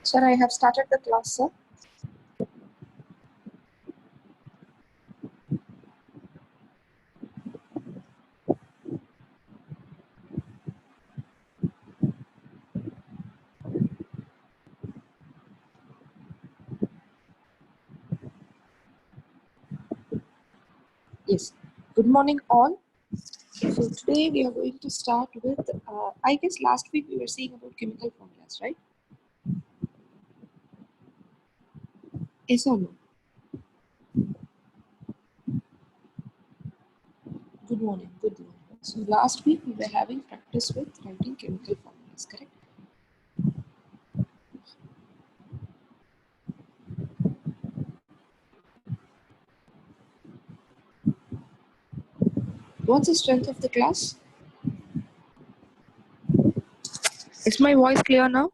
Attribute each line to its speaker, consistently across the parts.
Speaker 1: Sir, I have started the class, sir. Yes. Good morning, all. So today we are going to start with, I guess last week we were seeing about chemical formulas, right? Yes or no? Good morning. Good morning. So last week we were having practice with writing chemical formulas, correct? What's the strength of the class? Is my voice clear now?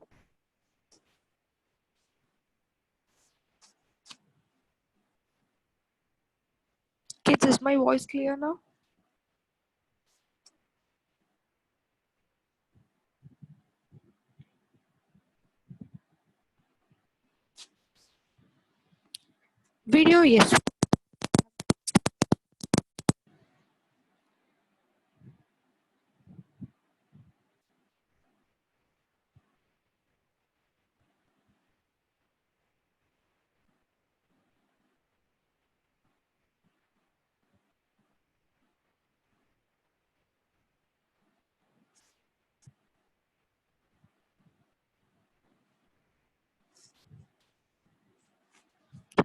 Speaker 1: Kids, is my voice clear now? Video, yes.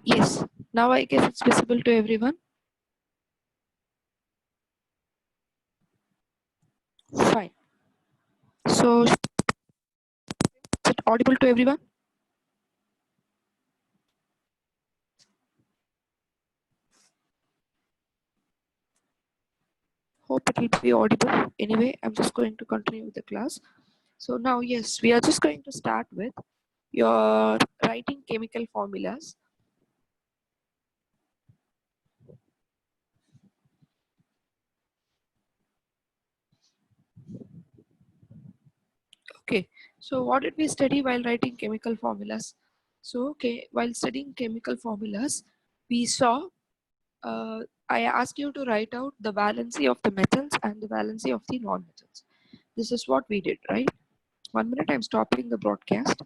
Speaker 1: Yes. Now I guess it's visible to everyone. Fine. So is it audible to everyone? Hope it will be audible. Anyway, I'm just going to continue with the class. So now, yes, we are just going to start with your writing chemical formulas. Okay, so what did we study while writing chemical formulas? So, okay, while studying chemical formulas, we saw, I asked you to write out the valency of the metals and the valency of the non-metals. This is what we did, right? 1 minute, I'm stopping the broadcast.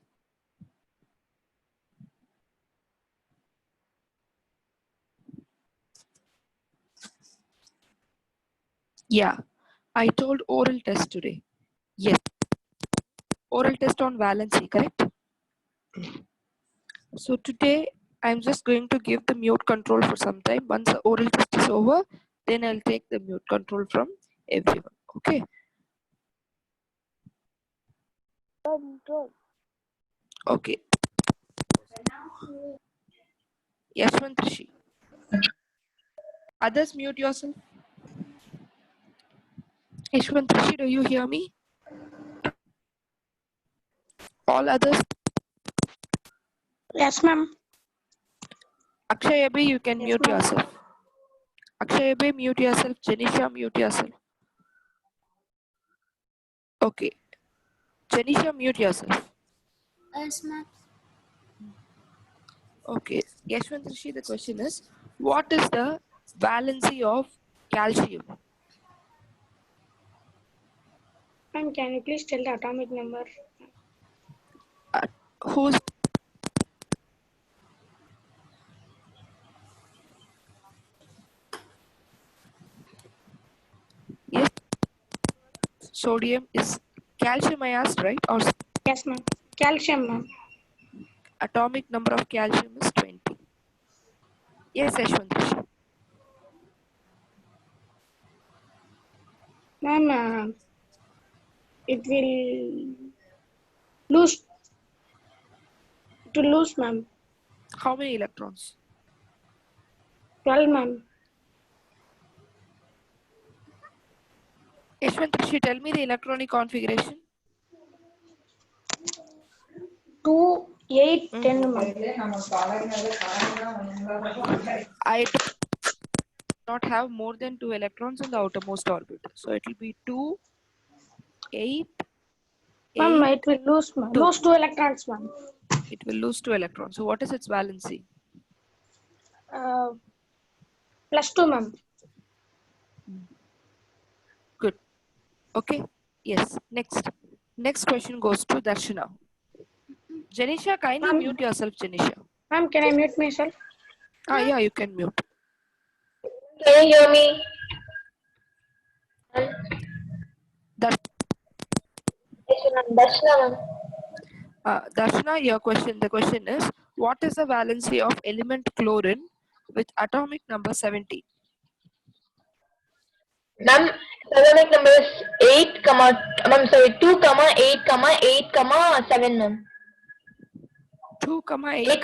Speaker 1: Yeah, I told oral test today. Yes, oral test on valency, correct? So today I'm just going to give the mute control for some time. Once the oral test is over, then I'll take the mute control from everyone. Okay. Okay. Yashwant Rishi. Others mute yourself. Yashwant Rishi, do you hear me? All others.
Speaker 2: Yes, ma'am.
Speaker 1: Akshay Abhi, you can
Speaker 2: Yes,
Speaker 1: mute
Speaker 2: ma'am.
Speaker 1: yourself. Akshay Abhi, mute yourself. Janisha, mute yourself. Okay. Janisha, mute yourself.
Speaker 2: Yes, ma'am.
Speaker 1: Okay. Yashwant Rishi, the question is, what is the valency of calcium?
Speaker 2: Ma'am, can you please tell the atomic number?
Speaker 1: Who's yes? Sodium is calcium, I asked, right? Or
Speaker 2: Yes, ma'am. Calcium, ma'am.
Speaker 1: atomic number of calcium is 20. Yes, Yashwant Rishi.
Speaker 2: Ma'am, it will lose. To lose, ma'am.
Speaker 1: How many electrons?
Speaker 2: 12, ma'am.
Speaker 1: Yashwant Rishi, tell me the electronic configuration.
Speaker 2: 2, 8, 10, ma'am.
Speaker 1: I do not have more than 2 electrons in the outermost orbit. So it will be 2, 8,
Speaker 2: Ma'am,
Speaker 1: 8,
Speaker 2: it will lose, ma'am.
Speaker 1: 2.
Speaker 2: Lose 2 electrons, ma'am.
Speaker 1: It will lose 2 electrons. So what is its valency?
Speaker 2: +2, ma'am.
Speaker 1: Good. Okay. Yes. Next question goes to Darshana. Janisha, kindly
Speaker 2: Ma'am,
Speaker 1: mute yourself, Janisha.
Speaker 2: ma'am, can I mute myself?
Speaker 1: Yeah, you can mute.
Speaker 3: Can you hear me?
Speaker 1: Dar-
Speaker 3: Yes, ma'am. Darshana, ma'am.
Speaker 1: Darshana, the question is, what is the valency of element chlorine with atomic number 70?
Speaker 3: Ma'am, atomic number is 8, ma'am, sorry, 2, 8, 8, 7, ma'am.
Speaker 1: 2, 8,
Speaker 3: 8,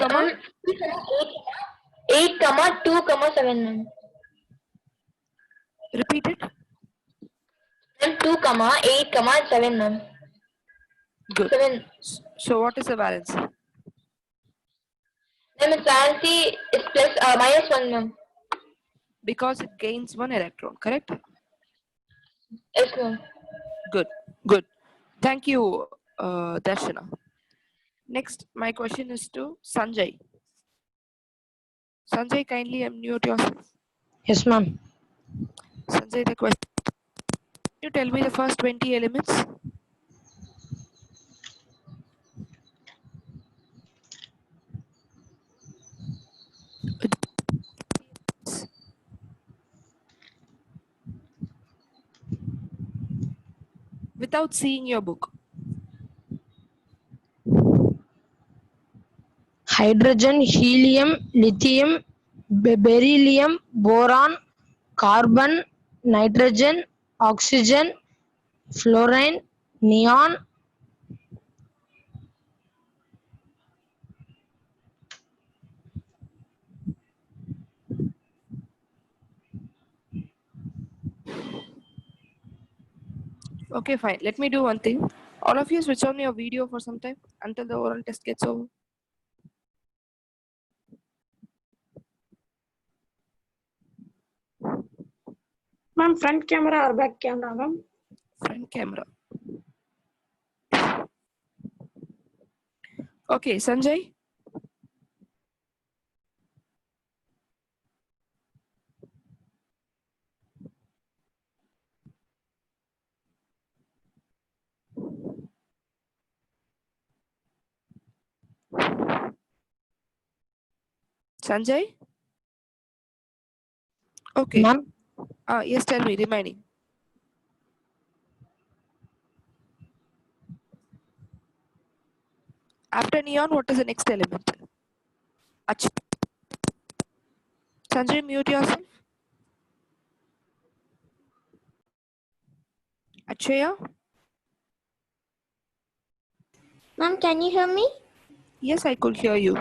Speaker 3: 8, 2, 7, ma'am.
Speaker 1: repeat it.
Speaker 3: Ma'am, 2, 8, 7, ma'am.
Speaker 1: Good.
Speaker 3: 7.
Speaker 1: So what is the valency?
Speaker 3: Ma'am, its valency is -1, ma'am.
Speaker 1: Because it gains 1 electron, correct?
Speaker 3: Yes, ma'am.
Speaker 1: Good. Thank you, Darshana. Next, my question is to Sanjay. Sanjay, kindly unmute yourself.
Speaker 2: Yes, ma'am.
Speaker 1: Sanjay, the question. Can you tell me the first 20 elements? Without seeing your book.
Speaker 2: Hydrogen, helium, lithium, beryllium, boron, carbon, nitrogen, oxygen, fluorine, neon.
Speaker 1: Okay, fine. Let me do one thing. All of you switch on your video for some time until the oral test gets over.
Speaker 2: Ma'am, front camera or back camera, ma'am?
Speaker 1: Front camera. Okay, Sanjay. Sanjay? Okay.
Speaker 2: Ma'am,
Speaker 1: Yes, tell me, remaining. After neon, what is the next element? Sanjay, mute yourself. Achaya?
Speaker 4: Ma'am, can you hear me?
Speaker 1: Yes, I could hear you.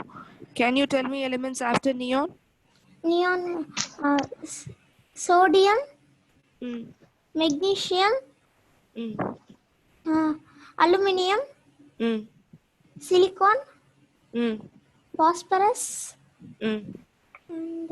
Speaker 1: Can you tell me elements after neon?
Speaker 4: Neon, sodium,
Speaker 1: Mm,
Speaker 4: magnesium,
Speaker 1: mm,
Speaker 4: aluminium,
Speaker 1: mm,
Speaker 4: silicon,
Speaker 1: mm,
Speaker 4: phosphorus,
Speaker 1: mm.
Speaker 4: and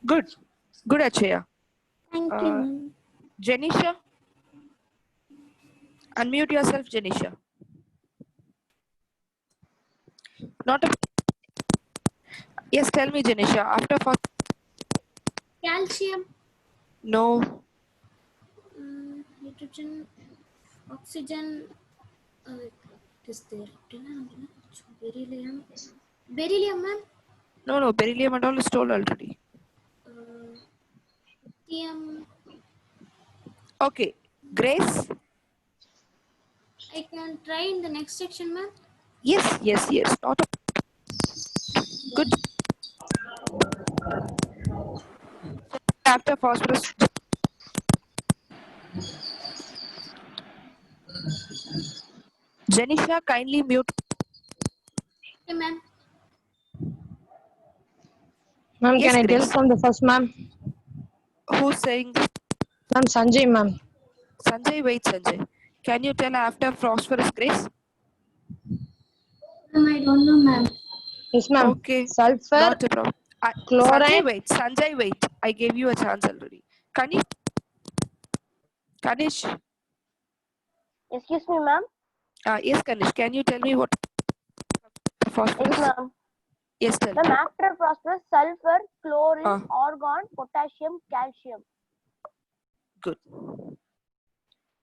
Speaker 1: Good, Achaya.
Speaker 4: thank you, ma'am.
Speaker 1: Janisha? Unmute yourself, Janisha. Not a. Yes, tell me, Janisha. After first.
Speaker 4: Calcium,
Speaker 1: No.
Speaker 4: nitrogen, oxygen, it is there. Beryllium, ma'am.
Speaker 1: No. Beryllium and all is told already.
Speaker 4: Lithium.
Speaker 1: Okay. Grace?
Speaker 4: I can try in the next section, ma'am.
Speaker 1: Yes. Not a. Good. After phosphorus. Janisha, kindly mute.
Speaker 4: Hey, ma'am.
Speaker 2: ma'am,
Speaker 1: Yes,
Speaker 2: can I tell
Speaker 1: Grace.
Speaker 2: from the first, ma'am?
Speaker 1: Who's saying this?
Speaker 2: Ma'am, Sanjay, ma'am.
Speaker 1: Sanjay, wait, Sanjay. Can you tell after phosphorus, Grace?
Speaker 4: Ma'am, I don't know, ma'am.
Speaker 3: Yes, ma'am.
Speaker 1: Okay,
Speaker 3: Sulfur,
Speaker 1: not a problem.
Speaker 3: chlorine.
Speaker 1: Sanjay, wait. I gave you a chance already. Kanish,
Speaker 5: Excuse me, ma'am.
Speaker 1: yes, Kanish, can you tell me what
Speaker 5: Yes,
Speaker 1: phosphorus?
Speaker 5: ma'am.
Speaker 1: Yes, tell
Speaker 5: Ma'am,
Speaker 1: me.
Speaker 5: after phosphorus, sulfur, chlorine,
Speaker 1: Ah.
Speaker 5: argon, potassium, calcium.
Speaker 1: Good.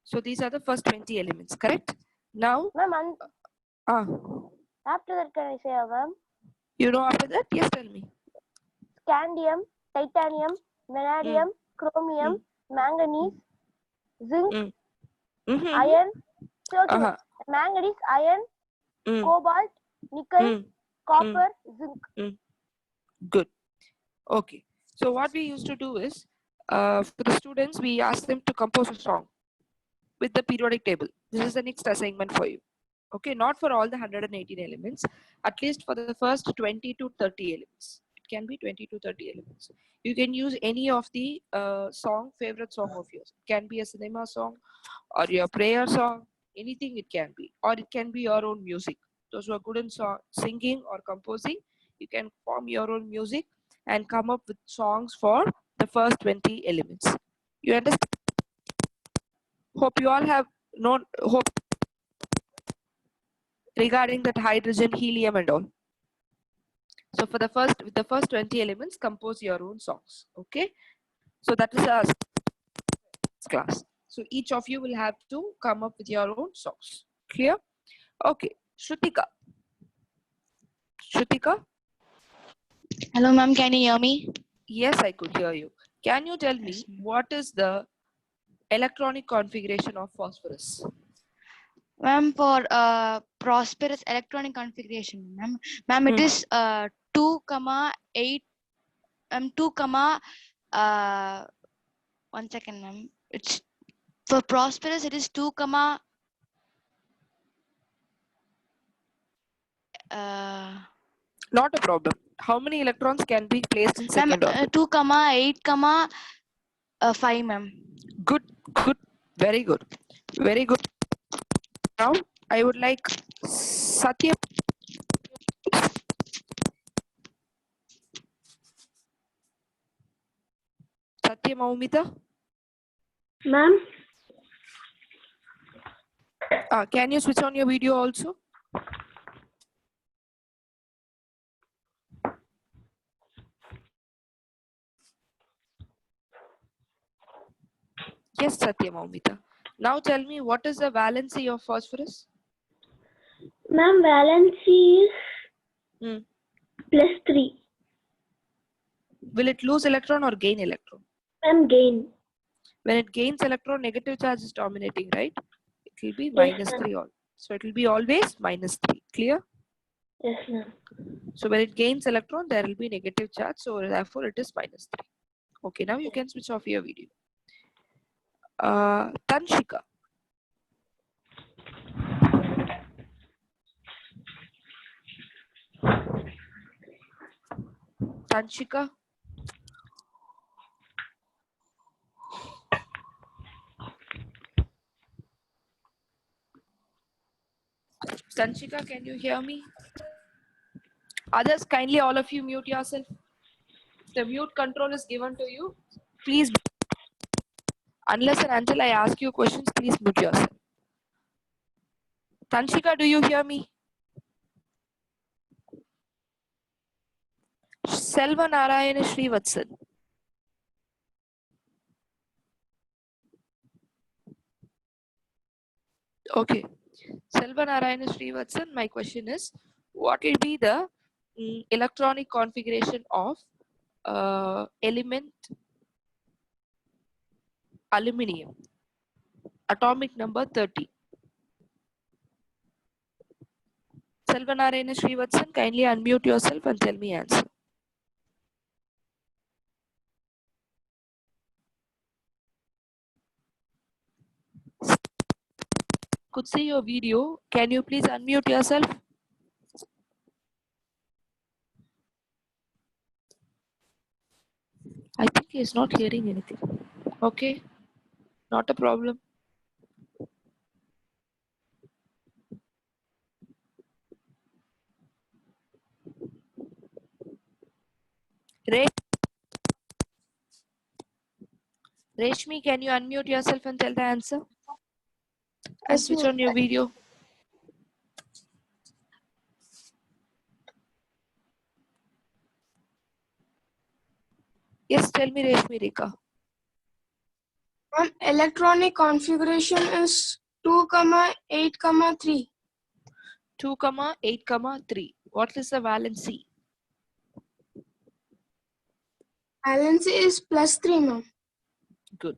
Speaker 1: So these are the first 20 elements, correct? Now,
Speaker 5: Ma'am, after that, can I say, ma'am?
Speaker 1: you know after that? Yes, tell me.
Speaker 5: Scandium, titanium, vanadium, chromium, manganese, zinc, iron. So, okay, manganese, iron, cobalt, nickel, copper, zinc.
Speaker 1: Good. Okay. So what we used to do is, for the students, we ask them to compose a song with the periodic table. This is the next assignment for you. Okay, not for all the 118 elements, at least for the first 20 to 30 elements. It can be 20 to 30 elements. You can use any of the favorite song of yours. It can be a cinema song or your prayer song, anything it can be. Or it can be your own music. Those who are good in singing or composing, you can form your own music and come up with songs for the first 20 elements. You understand? Hope you all have known, hope regarding that hydrogen, helium and all. So for the first 20 elements, compose your own songs. Okay. So that is our class. So each of you will have to come up with your own songs. Clear? Okay. Shrutika. Shrutika?
Speaker 6: Hello, ma'am. Can you hear me?
Speaker 1: Yes, I could hear you. Can you tell me what is the electronic configuration of phosphorus?
Speaker 6: Ma'am, for prosperous electronic configuration, ma'am, it is 2, 8, 2, 1 second, ma'am. It's for prosperous, it is 2,
Speaker 1: Not a problem. How many electrons can be placed in second orbit?
Speaker 6: 2, 8, 5, ma'am.
Speaker 1: Good, good, very good, very good. Now I would like Satya. Satya Maumita.
Speaker 2: Ma'am,
Speaker 1: Can you switch on your video also? Yes, Satya Maumita. Now tell me, what is the valency of phosphorus?
Speaker 2: ma'am, valency is +3.
Speaker 1: Will it lose electron or gain electron?
Speaker 2: Ma'am, gain.
Speaker 1: When it gains electron, negative charge is dominating, right? It will be
Speaker 2: Yes,
Speaker 1: -3 all. So it will be always -3. Clear?
Speaker 2: Yes, ma'am.
Speaker 1: So when it gains electron, there will be negative charge. So therefore, it is -3. Okay, now you can switch off your video. Tanshika. Tanshika. Tanshika, can you hear me? Others, kindly all of you mute yourself. The mute control is given to you. Please, unless and until I ask you questions, please mute yourself. Tanshika, do you hear me? Selva Narayana Srivatsan. Okay. Selva Narayana Srivatsan, my question is, what will be the electronic configuration of element aluminium, atomic number 30? Selva Narayana Srivatsan, kindly unmute yourself and tell me answer. Could see your video. Can you please unmute yourself? I think he is not hearing anything. Okay, not a problem. Reshmi, can you unmute yourself and tell the answer? And
Speaker 2: Yes,
Speaker 1: switch
Speaker 2: ma'am.
Speaker 1: on your video. Yes, tell me, Reshmi Rika.
Speaker 2: Ma'am, electronic configuration is 2, 8, 3.
Speaker 1: 2, 8, 3. What is the valency?
Speaker 2: Valency is +3, ma'am.
Speaker 1: Good.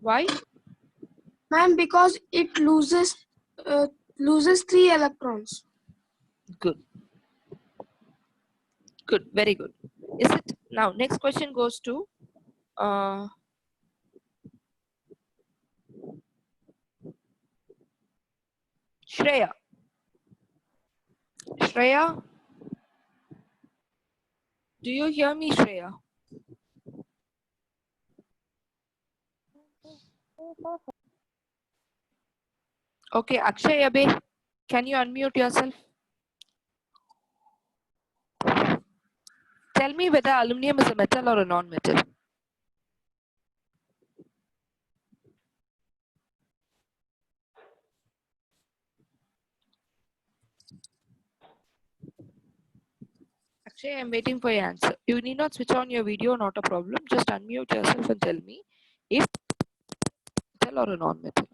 Speaker 1: Why?
Speaker 2: Ma'am, because it loses 3 electrons.
Speaker 1: Good. Good. Very good. Is it? Now, next question goes to Shreya. Shreya, do you hear me, Shreya? Okay, Akshay Abe, can you unmute yourself? Tell me whether aluminum is a metal or a non-metal. Akshay, I'm waiting for your answer. You need not switch on your video, not a problem. Just unmute yourself and tell me if metal or a non-metal.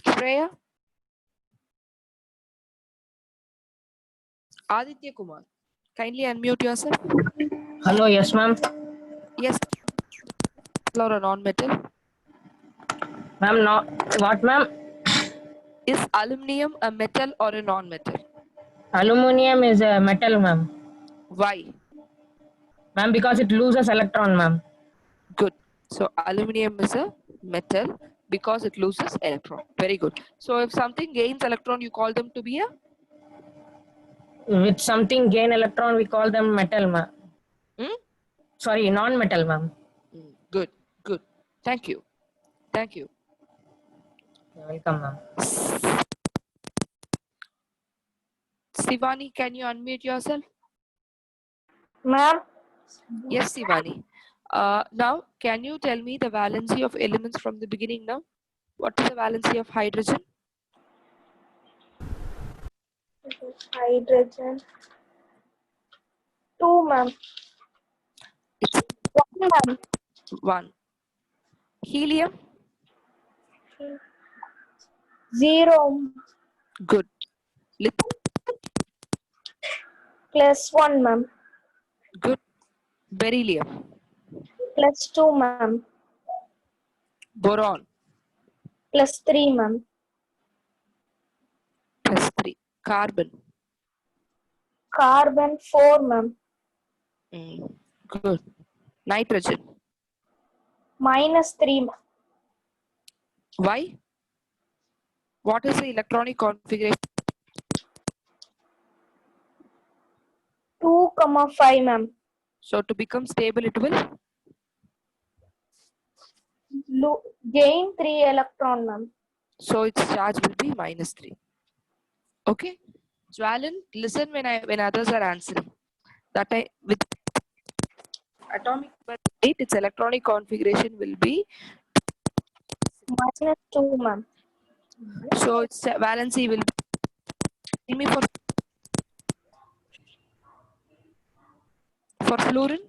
Speaker 1: Shreya? Aditya Kumar, kindly unmute yourself.
Speaker 7: Hello, yes, ma'am.
Speaker 1: Yes, metal or a non-metal?
Speaker 7: Ma'am, no. What, ma'am?
Speaker 1: Is aluminium a metal or a non-metal?
Speaker 7: Aluminium is a metal, ma'am.
Speaker 1: Why?
Speaker 7: Ma'am, because it loses electron, ma'am.
Speaker 1: Good. So aluminium is a metal because it loses electron. Very good. So if something gains electron, you call them to be a?
Speaker 7: With something gain electron, we call them metal, ma'am.
Speaker 1: Hmm?
Speaker 7: Sorry, non-metal, ma'am.
Speaker 1: Good. Good. Thank you. Thank you.
Speaker 7: You're welcome, ma'am.
Speaker 1: Sivani, can you unmute yourself?
Speaker 5: Ma'am,
Speaker 1: Yes, Sivani. Now, can you tell me the valency of elements from the beginning now? What is the valency of hydrogen?
Speaker 5: hydrogen. 2, ma'am.
Speaker 1: It's
Speaker 5: 1, ma'am.
Speaker 1: 1. Helium?
Speaker 5: 0
Speaker 1: Good.
Speaker 5: +1, ma'am.
Speaker 1: Good. Beryllium?
Speaker 5: +2, ma'am.
Speaker 1: Boron?
Speaker 5: +3, ma'am.
Speaker 1: +3. Carbon?
Speaker 5: Carbon 4, ma'am.
Speaker 1: Good. Nitrogen?
Speaker 5: -3, ma'am.
Speaker 1: Why? What is the electronic configuration?
Speaker 5: 2, 5, ma'am.
Speaker 1: So to become stable, it will?
Speaker 5: Gain 3 electron, ma'am.
Speaker 1: So its charge will be -3. Okay. Jwalan, listen when others are answering. That I with atomic number 8, its electronic configuration will be,
Speaker 5: -2, ma'am.
Speaker 1: so its valency will be, tell me for fluorine.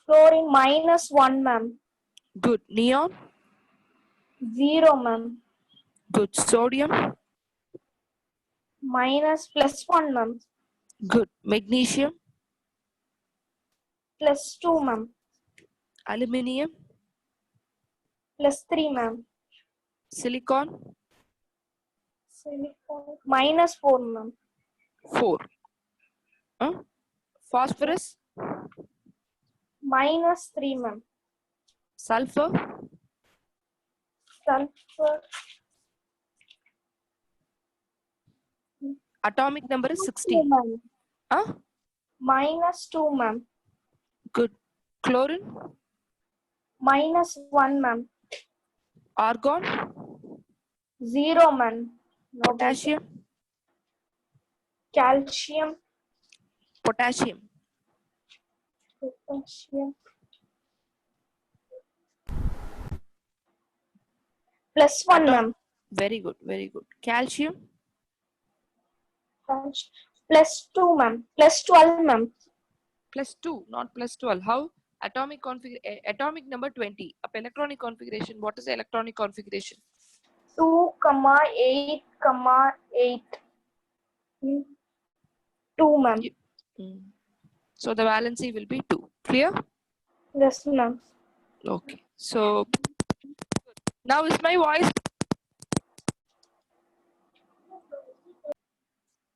Speaker 5: Fluorine -1, ma'am.
Speaker 1: Good. Neon?
Speaker 5: 0, ma'am.
Speaker 1: Good. Sodium?
Speaker 5: +1, ma'am.
Speaker 1: Good. Magnesium?
Speaker 5: +2, ma'am.
Speaker 1: Aluminium?
Speaker 5: +3, ma'am.
Speaker 1: Silicon?
Speaker 5: Silicon -4, ma'am.
Speaker 1: 4. Phosphorus?
Speaker 5: -3, ma'am.
Speaker 1: Sulfur?
Speaker 5: Sulfur
Speaker 1: Atomic number is
Speaker 5: 2,
Speaker 1: 16.
Speaker 5: ma'am.
Speaker 1: Huh?
Speaker 5: -2, ma'am.
Speaker 1: Good. Chlorine?
Speaker 5: -1, ma'am.
Speaker 1: Argon?
Speaker 5: 0, ma'am. No.
Speaker 1: Potassium?
Speaker 5: Calcium
Speaker 1: Potassium.
Speaker 5: Potassium. +1, ma'am.
Speaker 1: Very good, very good. Calcium.
Speaker 5: +2, ma'am. +12, ma'am.
Speaker 1: +2, not +12. How? Atomic number 20. Up electronic configuration. What is the electronic configuration?
Speaker 5: 2, 8, 8. 2, ma'am.
Speaker 1: So the valency will be 2. Clear?
Speaker 5: Yes, ma'am.
Speaker 1: Okay. So now is my voice.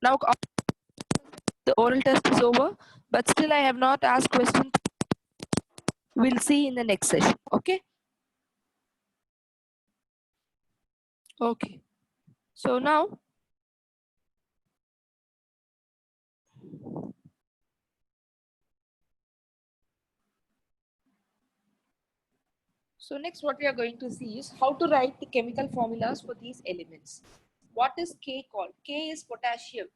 Speaker 1: Now the oral test is over, but still I have not asked questions. We'll see in the next session. Okay. Okay. So now next what we are going to see is how to write the chemical formulas for these elements. What is K called? K is potassium.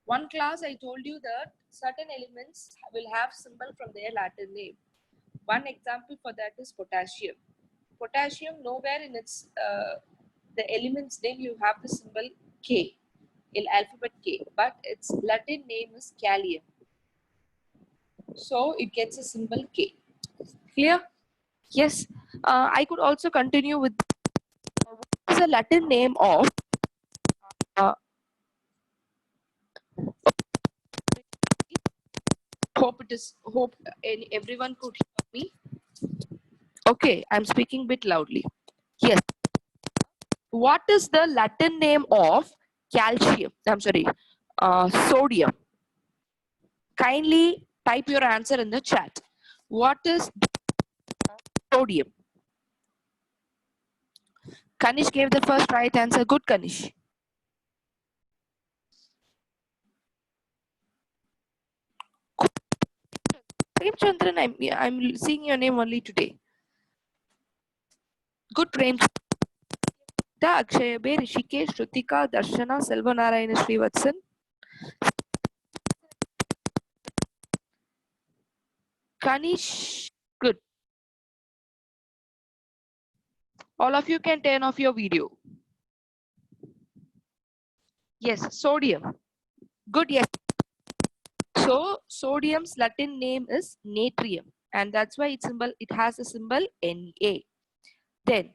Speaker 1: One class I told you that certain elements will have symbol from their Latin name. One example for that is potassium. Potassium, nowhere in its the element's name you have the symbol K, in alphabet K, but its Latin name is Kalium. So it gets a symbol K. Clear? Yes. I could also continue with what is the Latin name of hope everyone could hear me. Okay, I'm speaking a bit loudly. Yes. What is the Latin name of calcium? I'm sorry, sodium. Kindly type your answer in the chat. What is sodium? Kanish gave the first right answer. Good, Kanish. Prem Chandran, I'm seeing your name only today. Good, Prem. Akshay Abe, Rishikesh, Shrutika, Darshana, Selvanarayana Srivatsan. Kanish, good. All of you can turn off your video. Yes, sodium. Good, yes. So sodium's Latin name is natrium, and that's why it has a symbol Na. Then,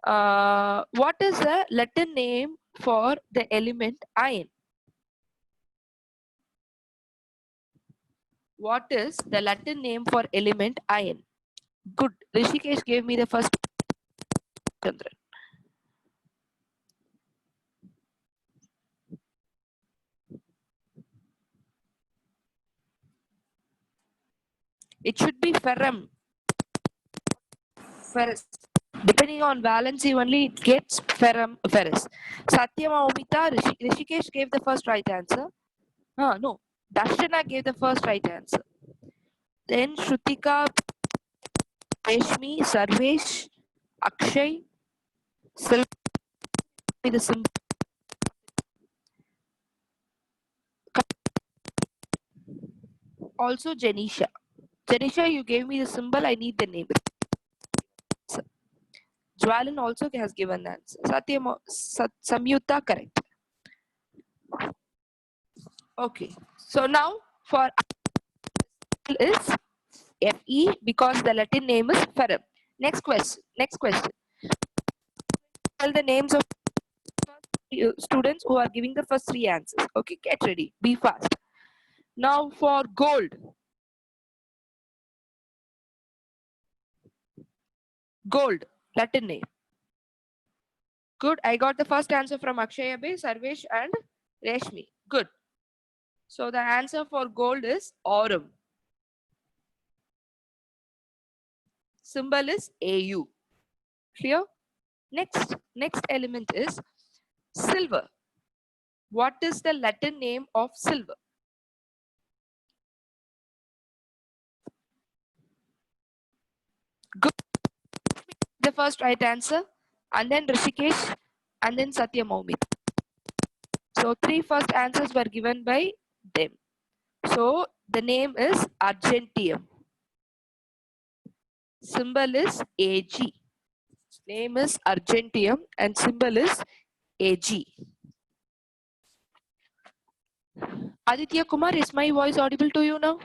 Speaker 1: what is the Latin name for the element iron? What is the Latin name for element iron? Good. Rishikesh gave me the first. Chandran. It should be ferrum. Ferrous. Depending on valency only, it gets ferrum, ferrous. Satyama Omita, Rishikesh gave the first right answer. No, Darshana gave the first right answer. Then Shrutika, Reshmi, Sarvesh, Akshay, Silva with the symbol. Also Janisha. Janisha, you gave me the symbol, I need the name. Jwalan also has given the answer. Satyam, Samyuta, correct. Okay. So now for is Fe because the Latin name is ferrum. Next question. Tell the names of students who are giving the first three answers. Okay, get ready. Be fast. Now for gold. Gold, Latin name. Good. I got the first answer from Akshay Abe, Sarvesh and Reshmi. Good. So the answer for gold is aurum. Symbol is Au. Clear? Next element is silver. What is the Latin name of silver? Good. The first right answer, and then Rishikesh, and then Satyam Omit. So three first answers were given by them. So the name is Argentium. Symbol is Ag. Name is Argentium and symbol is Ag. Aditya Kumar, is my voice audible to you now?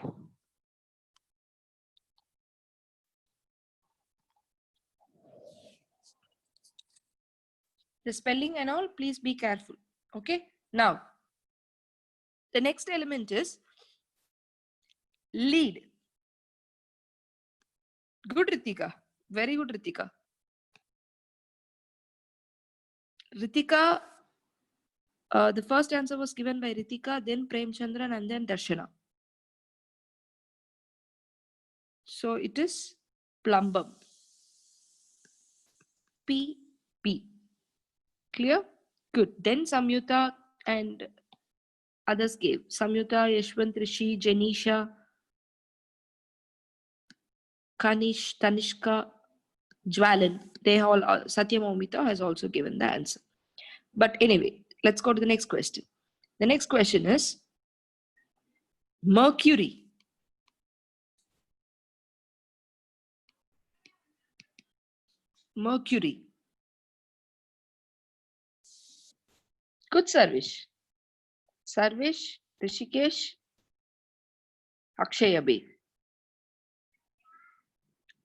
Speaker 1: The spelling and all, please be careful. Okay. Now, the next element is lead. Good, Ritika. Very good, Ritika. Ritika, the first answer was given by Ritika, then Premchandran, and then Darshana. So it is plumbum. P. Clear? Good. Then Samyuta and others gave. Samyuta, Yashwant, Rishi, Janisha, Kanish, Tanishka, Jwalan. They all, Satya Momita has also given the answer. But anyway, let's go to the next question. The next question is Mercury. Mercury. Good, Sarvish. Sarvish, Rishikesh, Akshay Abhi.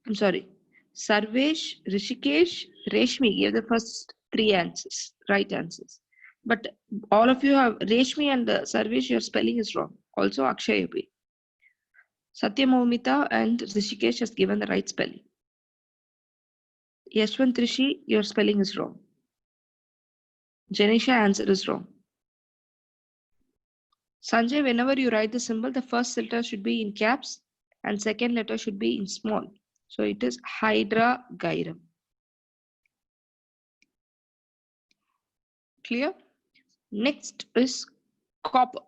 Speaker 1: I'm sorry. Sarvesh, Rishikesh, Reshmi gave the first three answers, right answers. But all of you have Reshmi and Sarvesh, your spelling is wrong. Also Akshay Abhi. Satya Momita and Rishikesh has given the right spelling. Yashwant Rishi, your spelling is wrong. Janisha answer is wrong. Sanjay, whenever you write the symbol, the first letter should be in caps and second letter should be in small. So it is Hydragyrum. Clear? Next is copper.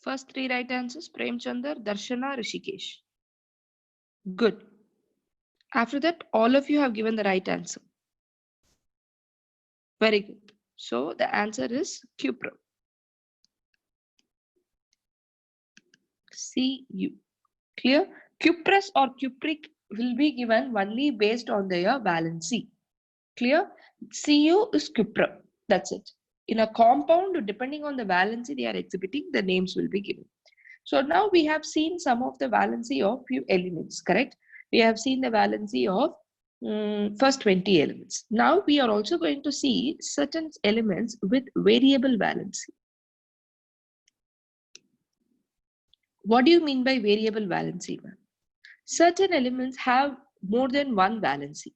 Speaker 1: First three right answers, Premchandar, Darshana, Rishikesh. Good. After that, all of you have given the right answer. Very good. So the answer is cuprum. Cu. Clear? Cuprous or cupric will be given only based on their valency. Clear? Cu is cuprum. That's it. In a compound, depending on the valency they are exhibiting, the names will be given. So now we have seen some of the valency of few elements, correct? We have seen the valency of first 20 elements. Now we are also going to see certain elements with variable valency. What do you mean by variable valency? Certain elements have more than one valency.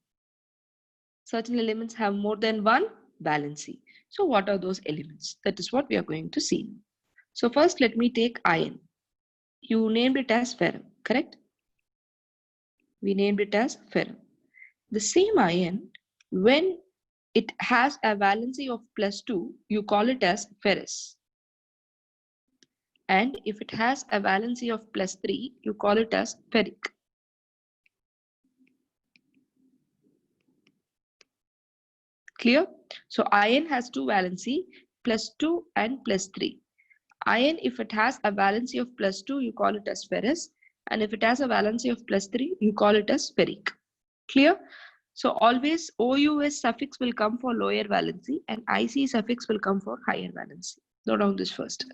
Speaker 1: Certain elements have more than one valency. So what are those elements? That is what we are going to see. So first let me take iron. You named it as ferrum, correct? We named it as ferrum. The same iron, when it has a valency of +2, you call it as ferrous. And if it has a valency of +3, you call it as ferric. Clear? So iron has two valency, +2 and +3. Iron, if it has a valency of +2, you call it as ferrous. And if it has a valency of +3, you call it as ferric. Clear? So always OUS suffix will come for lower valency and IC suffix will come for higher valency. Note down this first.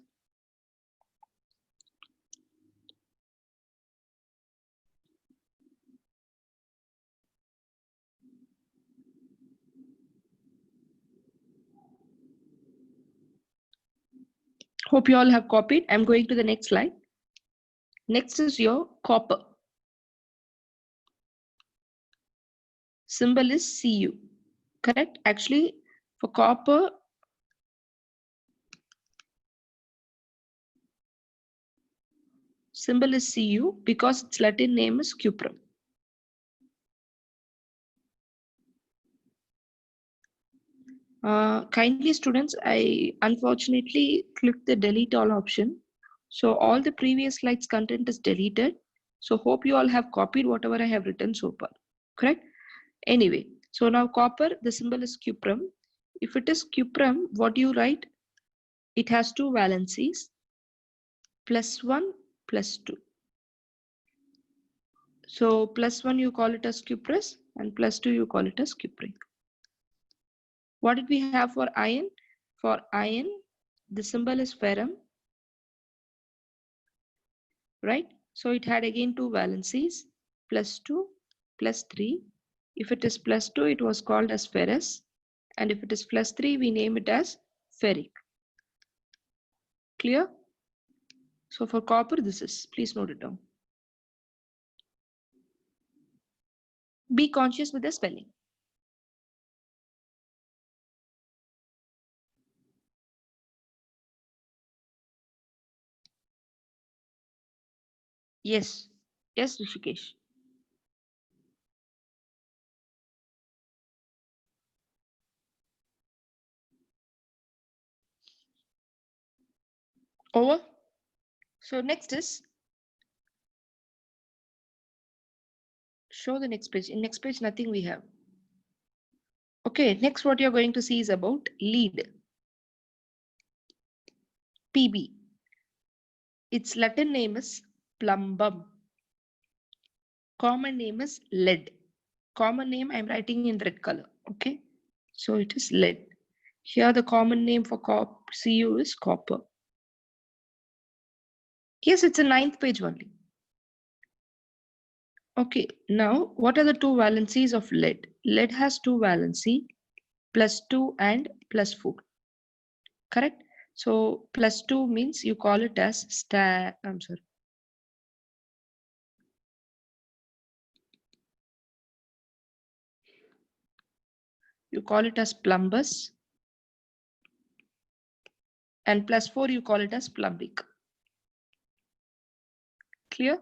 Speaker 1: Hope you all have copied. I'm going to the next slide. Next is your copper. Symbol is Cu. Correct? Actually, for copper, symbol is Cu because its Latin name is cuprum. Kindly students, I unfortunately clicked the delete all option. So all the previous slides content is deleted. So hope you all have copied whatever I have written so far. Correct? Anyway, so now copper, the symbol is cuprum. If it is cuprum, what do you write? It has two valencies, +1, +2. So +1 you call it as cuprous and +2 you call it as cupric. What did we have for iron? For iron, the symbol is ferrum, right? So it had again two valencies, +2, +3. If it is +2, it was called as ferrous. And if it is +3, we name it as ferric. Clear? So for copper, this is, please note it down. Be conscious with the spelling. Yes, yes, Rishikesh. Over. So next is, show the next page. In next page, nothing we have. Okay, next what you're going to see is about lead. PB. Its Latin name is plumbum. Common name is lead. Common name I'm writing in red color. Okay, so it is lead. Here the common name for Cu is copper. Yes, it's a 9th page only. Okay, now what are the two valencies of lead? Lead has two valency, +2 and +4. Correct? So +2 means you call it as you call it as plumbus, and +4 you call it as plumbic. Clear?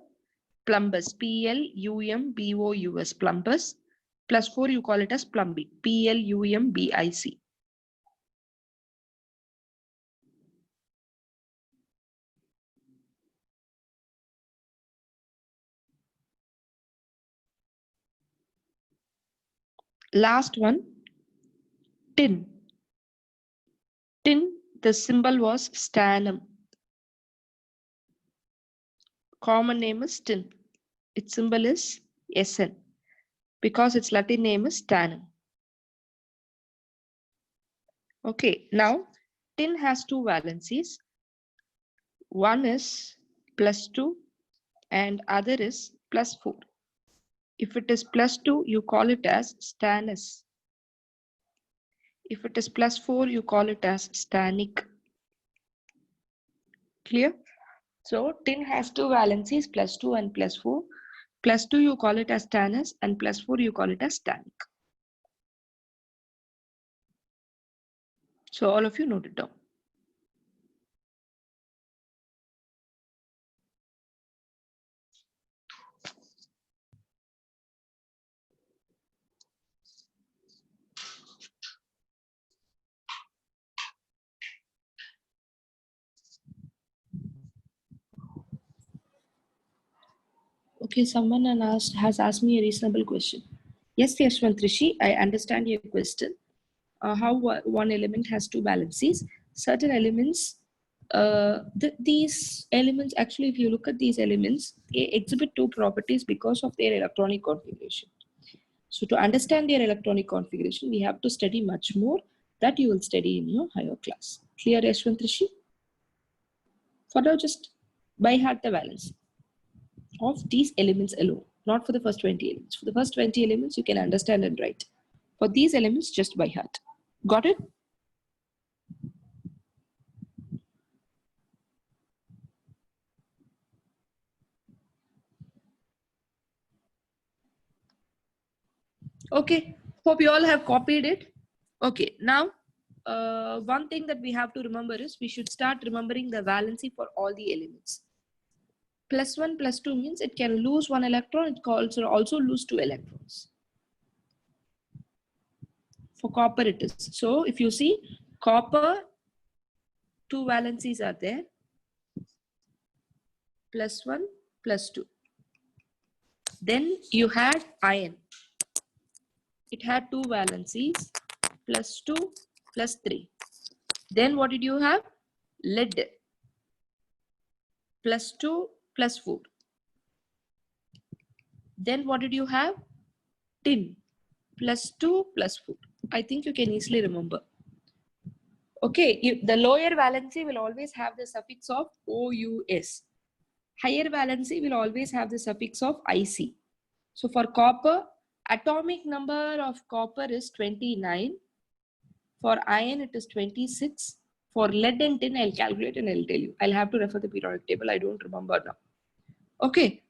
Speaker 1: Plumbus, Plumbous, plumbus. +4 you call it as plumbic, Plumbic. Last one, tin. Tin, the symbol was stannum. Common name is tin. Its symbol is Sn because its Latin name is stannum. Okay, now tin has two valencies. One is +2 and other is +4. If it is +2, you call it as stannous. If it is +4, you call it as stannic. Clear? So tin has two valencies, +2 and +4. +2 you call it as stannous and +4 you call it as stannic. So all of you note it down. Okay, someone has asked me a reasonable question. Yes, Yashwant Rishi, I understand your question. How one element has two valencies. Certain elements, these elements, actually, if you look at these elements, they exhibit two properties because of their electronic configuration. So to understand their electronic configuration, we have to study much more that you will study in your higher class. Clear, Yashwant Rishi? For now, just by heart the valence of these elements alone, not for the first 20 elements. For the first 20 elements, you can understand and write. For these elements, just by heart. Got it? Okay, hope you all have copied it. Okay, now one thing that we have to remember is we should start remembering the valency for all the elements. +1, +2 means it can lose one electron, it can also lose two electrons. For copper it is. So if you see copper, two valencies are there, +1, +2. Then you had iron. It had 2 valencies, plus 2, plus 3. Then what did you have? Lead, plus 2, plus 4. Then what did you have? Tin, plus 2, plus 4. I think you can easily remember. Okay, the lower valency will always have the suffix of OUS. Higher valency will always have the suffix of IC. So for copper, atomic number of copper is 29. For iron, it is 26. For lead and tin, I'll calculate and I'll tell you. I'll have to refer the periodic table. I don't remember now. Okay.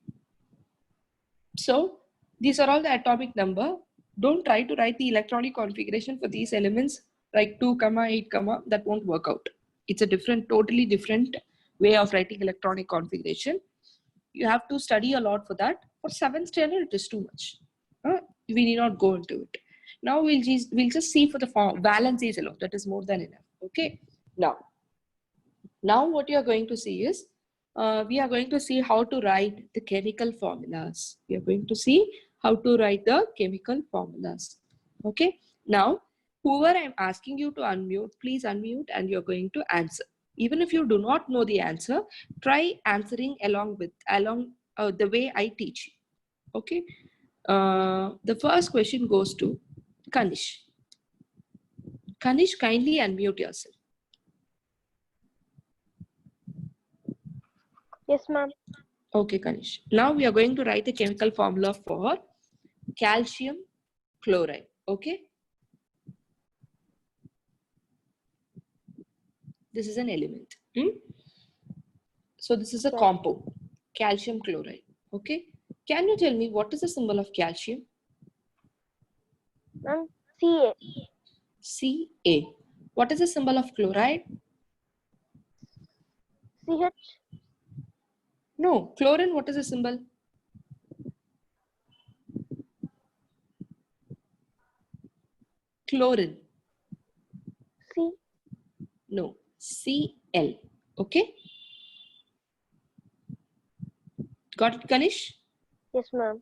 Speaker 1: So these are all the atomic number. Don't try to write the electronic configuration for these elements like 2, 8, that won't work out. It's a totally different way of writing electronic configuration. You have to study a lot for that. For 7th standard, it is too much. We need not go into it. Now we'll just see for the valencies alone. That is more than enough. Okay. Now what you are going to see is we are going to see how to write the chemical formulas. We are going to see how to write the chemical formulas. Okay. Now, whoever I'm asking you to unmute, please unmute and you're going to answer. Even if you do not know the answer, try answering along the way I teach you. Okay. The first question goes to Kanish. Kanish, kindly unmute yourself.
Speaker 5: Yes, ma'am.
Speaker 1: Okay, Kanish. Now we are going to write the chemical formula for calcium chloride. Okay. This is an element. So this is a compound, calcium chloride. Okay. Can you tell me what is the symbol of calcium?
Speaker 5: Ma'am, Ca.
Speaker 1: Ca. What is the symbol of chloride?
Speaker 5: Ch.
Speaker 1: No. Chlorine, what is the symbol? Chlorine.
Speaker 5: C.
Speaker 1: No. Cl. Okay. Got it, Kanish?
Speaker 5: Yes, ma'am.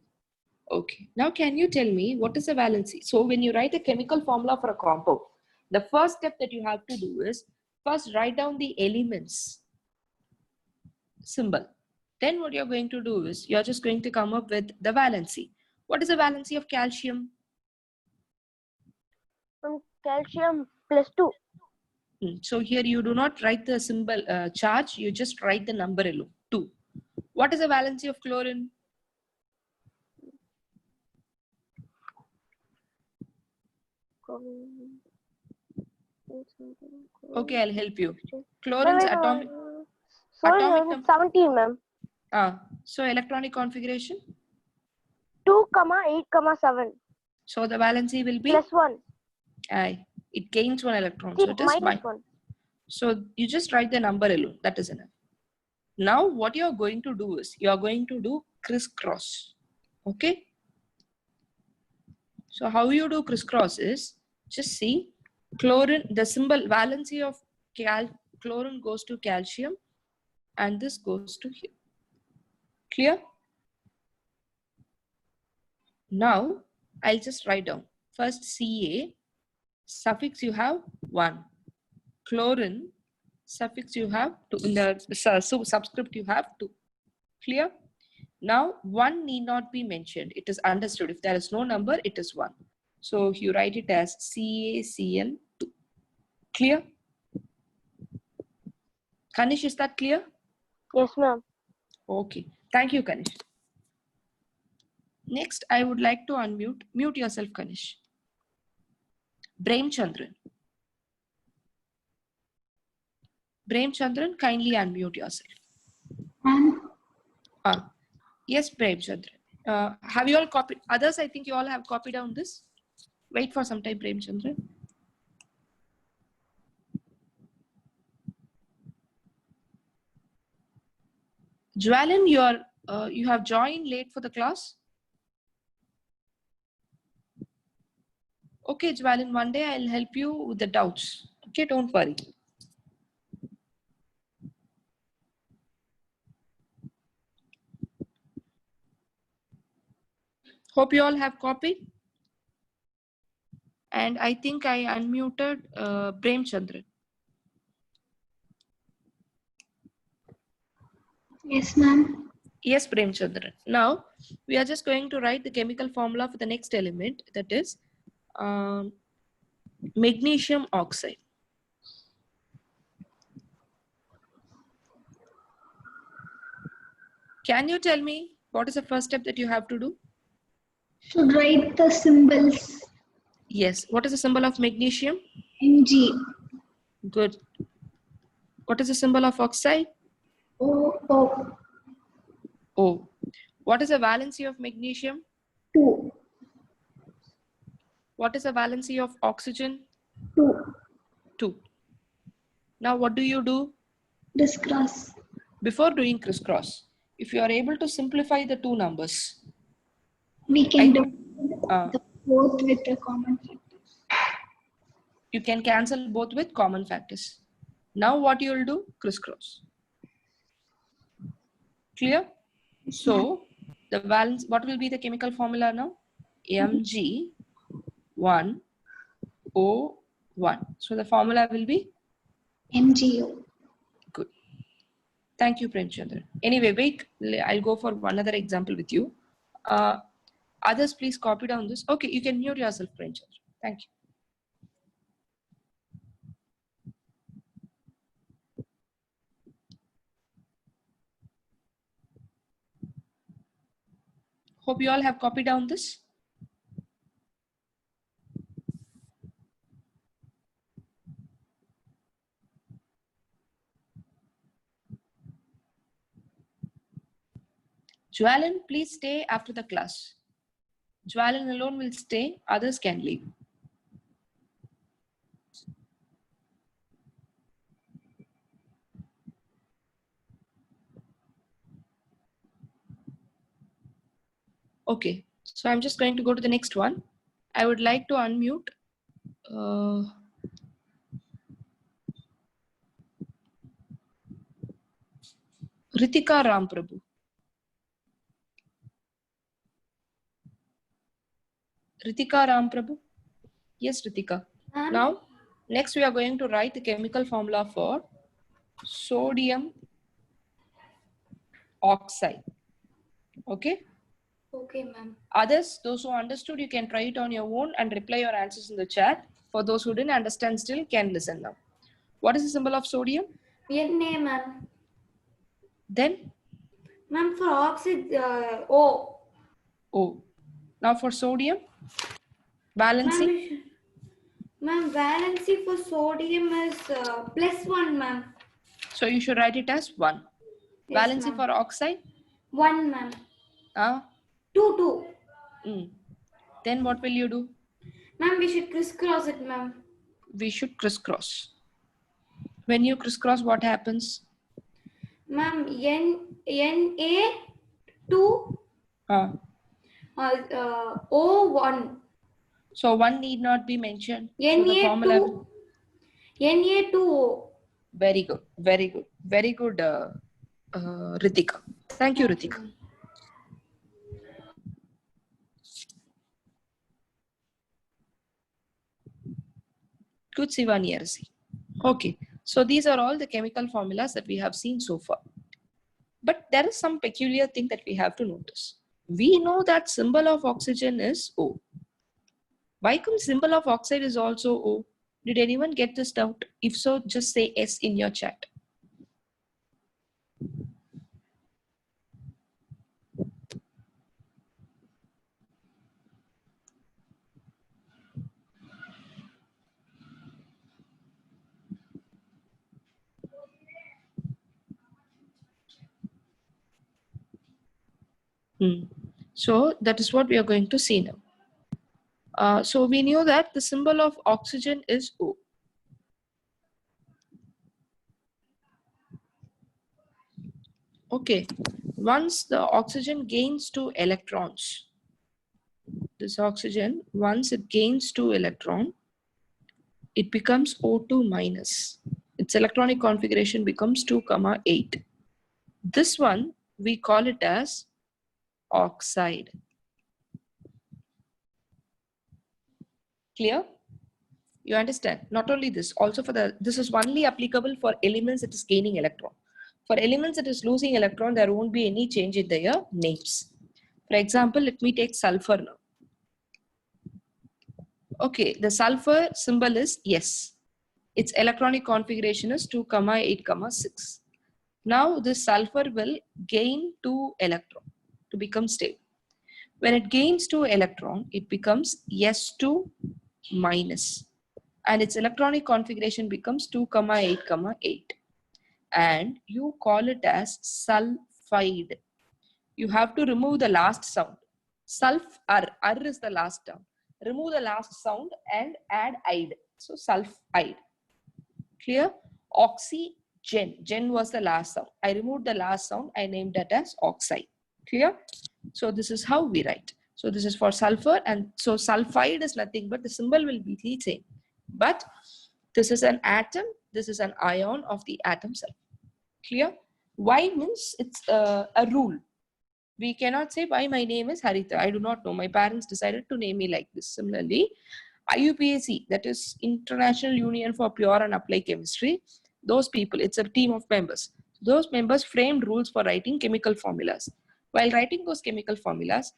Speaker 1: Okay. Now can you tell me what is the valency? So when you write a chemical formula for a compound, the first step that you have to do is first write down the elements symbol. Then what you're going to do is you're just going to come up with the valency. What is the valency of calcium?
Speaker 5: Calcium +2.
Speaker 1: So here you do not write the symbol charge, you just write the number alone, 2. What is the valency of chlorine? Okay, I'll help you. Chlorine's atomic.
Speaker 5: Sorry,
Speaker 1: atomic
Speaker 5: ma'am. 17, ma'am.
Speaker 1: So electronic configuration?
Speaker 5: 2, 8, 7.
Speaker 1: So the valency will be?
Speaker 5: +1.
Speaker 1: It gains 1 electron.
Speaker 5: See,
Speaker 1: So it is
Speaker 5: -1.
Speaker 1: So you just write the number alone. That is enough. Now what you are going to do is you are going to do crisscross. Okay. So how you do crisscross is just see chlorine, the symbol valency of chlorine goes to calcium and this goes to here. Clear? Now I'll just write down first Ca, suffix you have 1, chlorine, suffix you have 2, in the subscript you have 2. Clear? Now 1 need not be mentioned. It is understood. If there is no number, it is 1. So you write it as CaCl2. Clear? Kanish, is that clear?
Speaker 5: Yes, ma'am.
Speaker 1: Okay. Thank you, Kanish. Next, I would like to mute yourself, Kanish. Brain Chandran. Brain Chandran, kindly unmute yourself. Yes, Brain Chandran. Have you all copied? Others, I think you all have copied down this. Wait for some time, Brain Chandran. Jwalin, you have joined late for the class. Okay, Jwalin, one day I'll help you with the doubts. Okay, don't worry. Hope you all have copied. And I think I unmuted Prem Chandran.
Speaker 2: Yes, ma'am.
Speaker 1: Yes, Prem Chandran. Now we are just going to write the chemical formula for the next element, that is magnesium oxide. Can you tell me what is the first step that you have to do?
Speaker 2: Should write the symbols.
Speaker 1: Yes. What is the symbol of magnesium?
Speaker 2: Mg.
Speaker 1: Good. What is the symbol of oxide?
Speaker 2: O.
Speaker 1: O. What is the valency of magnesium?
Speaker 2: 2.
Speaker 1: What is the valency of oxygen?
Speaker 2: 2.
Speaker 1: 2. Now what do you do?
Speaker 2: Crisscross.
Speaker 1: Before doing crisscross, if you are able to simplify the two numbers,
Speaker 2: We
Speaker 1: I
Speaker 2: can do
Speaker 1: think,
Speaker 2: the both with the common factors.
Speaker 1: you can cancel both with common factors. Now what you will do? Crisscross. Clear? So the valence, what will be the chemical formula now? Mg1O1. So the formula will be
Speaker 2: MgO.
Speaker 1: good. Thank you, Prem Chandran. Anyway, wait, I'll go for one other example with you. Others, please copy down this. Okay, you can mute yourself, Prem Chandran. Thank you. Hope you all have copied down this. Jwalin, please stay after the class. Jwalin alone will stay, others can leave. Okay, so I'm just going to go to the next one. I would like to unmute Ritika Ramprabhu. Ritika Ramprabhu? Yes, Ritika. Now, next we are going to write the chemical formula for sodium oxide. Okay?
Speaker 4: Okay, ma'am.
Speaker 1: Others, those who understood, you can try it on your own and reply your answers in the chat. For those who didn't understand still, can listen now. What is the symbol of sodium?
Speaker 4: Na, ma'am.
Speaker 1: Then
Speaker 4: Ma'am, for oxide, O.
Speaker 1: O. Now for sodium, valency.
Speaker 4: Ma'am, valency for sodium is +1, ma'am.
Speaker 1: So you should write it as 1.
Speaker 4: Yes,
Speaker 1: Valency
Speaker 4: ma'am.
Speaker 1: for oxide?
Speaker 4: 1, ma'am. 2.
Speaker 1: Then what will you do?
Speaker 4: Ma'am, we should crisscross it, ma'am.
Speaker 1: We should crisscross. When you crisscross, what happens?
Speaker 4: Ma'am, Na2 O1.
Speaker 1: So 1 need not be mentioned. So the formula.
Speaker 4: Na2O.
Speaker 1: Very good. Very good. Very good, Ritika. Thank you, Ritika. Good, Sivani Arasi. Okay. So these are all the chemical formulas that we have seen so far. But there is some peculiar thing that we have to notice. We know that symbol of oxygen is O. Why come symbol of oxide is also O? Did anyone get this doubt? If so, just say S in your chat. So that is what we are going to see now. So we knew that the symbol of oxygen is O. Okay, once the oxygen gains 2 electrons, this oxygen, once it gains 2 electrons, it becomes O2 minus. Its electronic configuration becomes 2,8. This one, we call it as oxide. Clear? You understand? Not only this, also for this is only applicable for elements that is gaining electron. For elements that is losing electron, there won't be any change in their names. For example, let me take sulfur now. Okay, the sulfur symbol is S. Its electronic configuration is 2, 8, 6. Now this sulfur will gain 2 electron to become stable. When it gains 2 electron, it becomes S2 minus. And its electronic configuration becomes 2, 8, 8. And you call it as sulfide. You have to remove the last sound. Sulfur is the last sound. Remove the last sound and add ide. So sulfide. Clear? Oxygen. Gen was the last sound. I removed the last sound. I named that as oxide. Clear? So this is how we write. So this is for sulfur, and so sulfide is nothing but the symbol will be the same. But this is an atom. This is an ion of the atom sulfur. Clear? Why means it's a rule. We cannot say why my name is Haritha. I do not know. My parents decided to name me like this. Similarly, IUPAC, that is International Union for Pure and Applied Chemistry, those people, it's a team of members. Those members framed rules for writing chemical formulas. While writing those chemical formulas,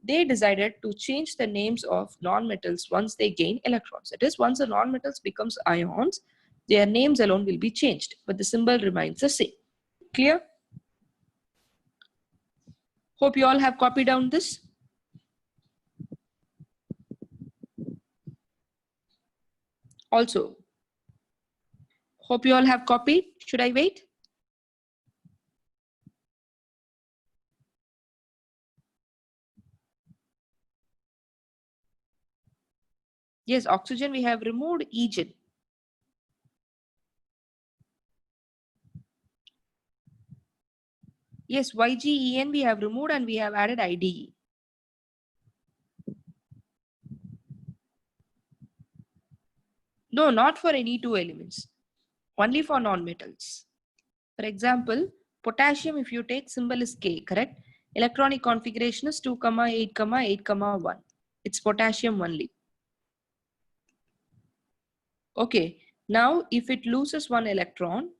Speaker 1: they decided to change the names of nonmetals once they gain electrons. That is, once the nonmetals becomes ions, their names alone will be changed, but the symbol remains the same. Clear? Hope you all have copied down this. Also, hope you all have copied. Should I wait? Yes, oxygen we have removed Egen. Yes, YGEN we have removed and we have added IDE. No, not for any two elements. Only for non-metals. For example, potassium, if you take symbol is K, correct? Electronic configuration is 2, 8, 8, 1. It's potassium only. Okay, now if it loses one electron,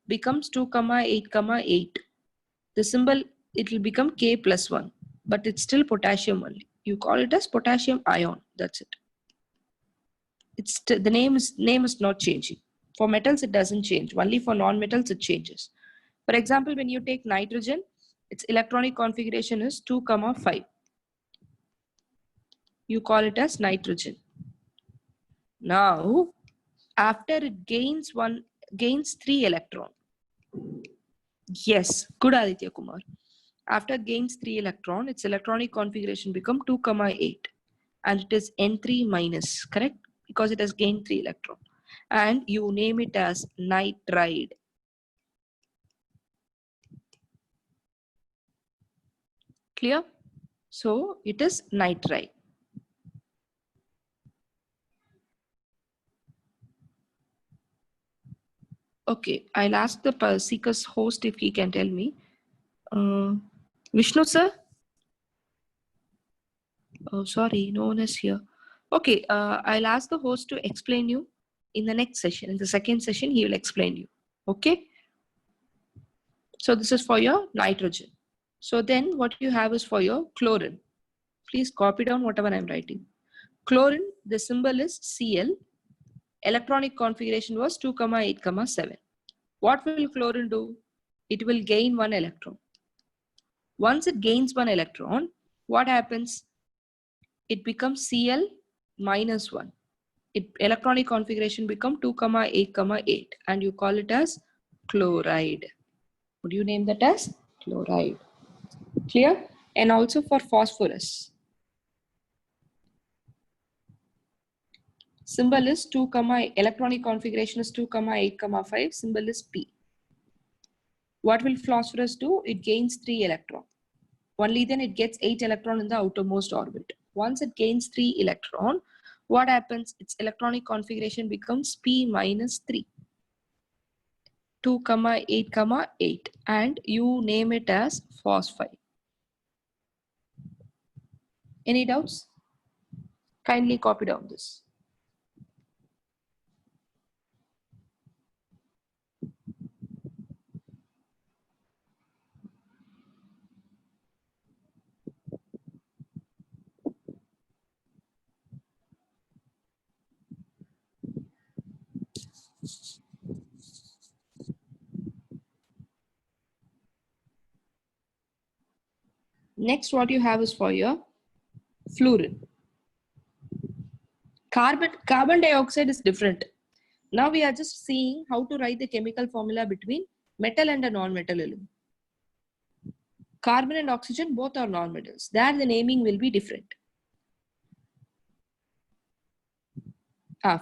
Speaker 1: becomes 2, 8, 8. The symbol, it will become K plus 1, but it's still potassium only. You call it as potassium ion, that's it. It's the name is not changing. For metals, it doesn't change. Only for non-metals, it changes. For example, when you take nitrogen, its electronic configuration is 2, 5. You call it as nitrogen. Now, after it gains 3 electron. Yes, good Aditya Kumar. After it gains 3 electron, its electronic configuration become 2, 8. And it is N3 minus, correct? Because it has gained 3 electron. And you name it as nitride. Clear? So it is nitride. Okay, I'll ask the seeker's host if he can tell me. Vishnu sir? Oh, sorry, no one is here. Okay, I'll ask the host to explain you in the next session. In the second session, he will explain you. Okay? So this is for your nitrogen. So then what you have is for your chlorine. Please copy down whatever I'm writing. Chlorine, the symbol is Cl. Electronic configuration was 2, 8, 7. What will chlorine do? It will gain 1 electron. Once it gains 1 electron, what happens? It becomes Cl minus 1. Electronic configuration become 2, 8, 8. And you call it as chloride. Would you name that as chloride? Clear? And also for phosphorus. Symbol is 2, electronic configuration is 2, 8, 5. Symbol is P. What will phosphorus do? It gains 3 electron. Only then it gets 8 electron in the outermost orbit. Once it gains 3 electron, what happens? Its electronic configuration becomes P minus 3. 2, 8, 8. And you name it as phosphide. Any doubts? Kindly copy down this. Next, what you have is for your fluorine. Carbon dioxide is different. Now we are just seeing how to write the chemical formula between metal and a non-metal element. Carbon and oxygen both are non-metals. There the naming will be different.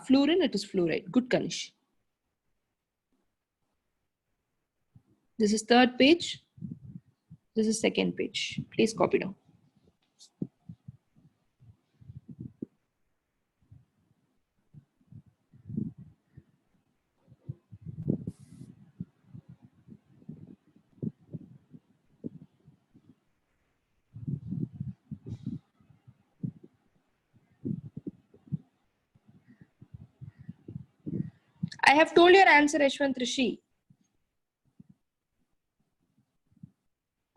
Speaker 1: Fluorine, it is fluoride. Good, Kanish. This is third page. This is second page. Please copy down. I have told your answer, Ashwant Rishi.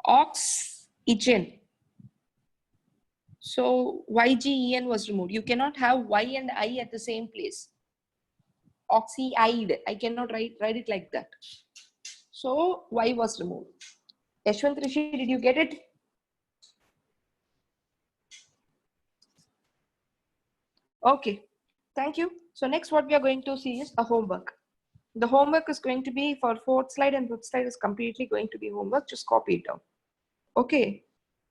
Speaker 1: Oxygen. So YGEN was removed. You cannot have Y and I at the same place. Oxide. I cannot write it like that. So Y was removed. Ashwant Rishi, did you get it? Okay. Thank you. So next what we are going to see is a homework. The homework is going to be for fourth slide and fifth slide is completely going to be homework. Just copy it down. Okay.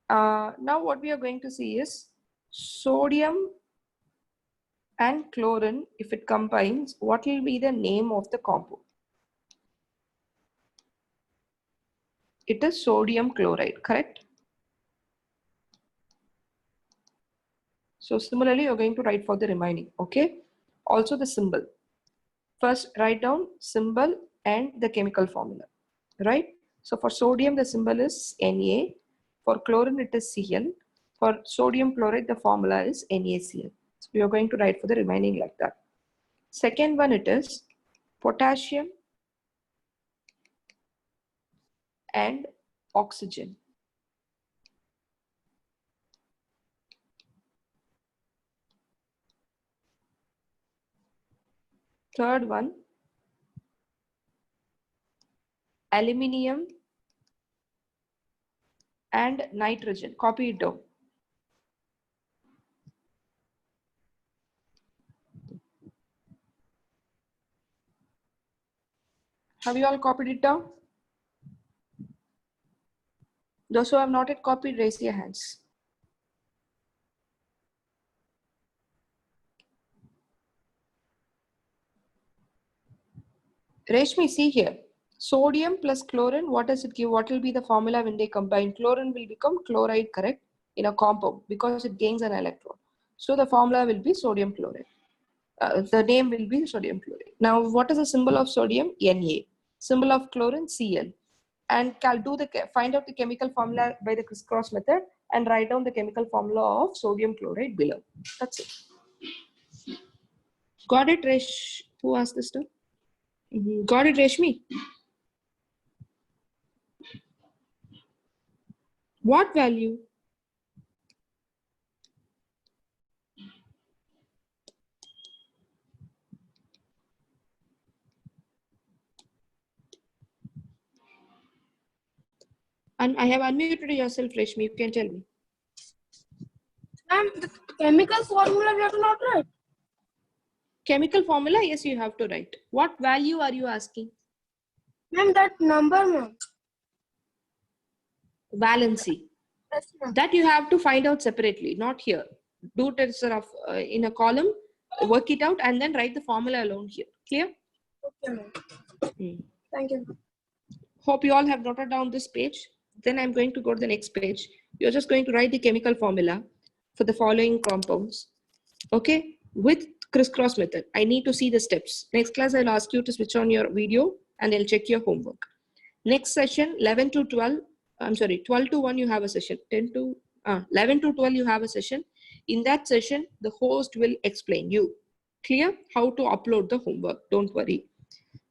Speaker 1: Now what we are going to see is sodium and chlorine. If it combines, what will be the name of the compound? It is sodium chloride, correct? So similarly, you're going to write for the remaining, okay? Also the symbol. First, write down symbol and the chemical formula, right? So for sodium, the symbol is Na. For chlorine, it is Cl. For sodium chloride, the formula is NaCl. So you're going to write for the remaining like that. Second one, it is potassium and oxygen. Third one, aluminium and nitrogen. Copy it down. Have you all copied it down? Those who have not yet copied, raise your hands. Reshmi, see here. Sodium plus chlorine, what does it give? What will be the formula when they combine? Chlorine will become chloride, correct? In a compound because it gains an electron. So the formula will be sodium chloride. The name will be sodium chloride. Now, what is the symbol of sodium? Na. Symbol of chlorine? Cl. And find out the chemical formula by the crisscross method and write down the chemical formula of sodium chloride below. That's it. Got it, Resh? Who asked this stuff? Got it, Reshmi? What value? And I have unmuted yourself, Reshmi. You can tell me.
Speaker 2: Ma'am, the chemical formula we have to not write.
Speaker 1: Chemical formula, yes, you have to write. What value are you asking?
Speaker 2: Ma'am, that number, ma'am.
Speaker 1: Valency.
Speaker 2: Yes, ma'am.
Speaker 1: That you have to find out separately, not here. Do it as sort of in a column, work it out, and then write the formula alone here. Clear?
Speaker 2: Okay, ma'am. Thank you.
Speaker 1: Hope you all have noted down this page. Then I'm going to go to the next page. You're just going to write the chemical formula for the following compounds. Okay? With crisscross method. I need to see the steps. Next class, I'll ask you to switch on your video and I'll check your homework. Next session, 11 to 12. I'm sorry, 12 to 1, you have a session. 11 to 12, you have a session. In that session, the host will explain you. Clear? How to upload the homework. Don't worry.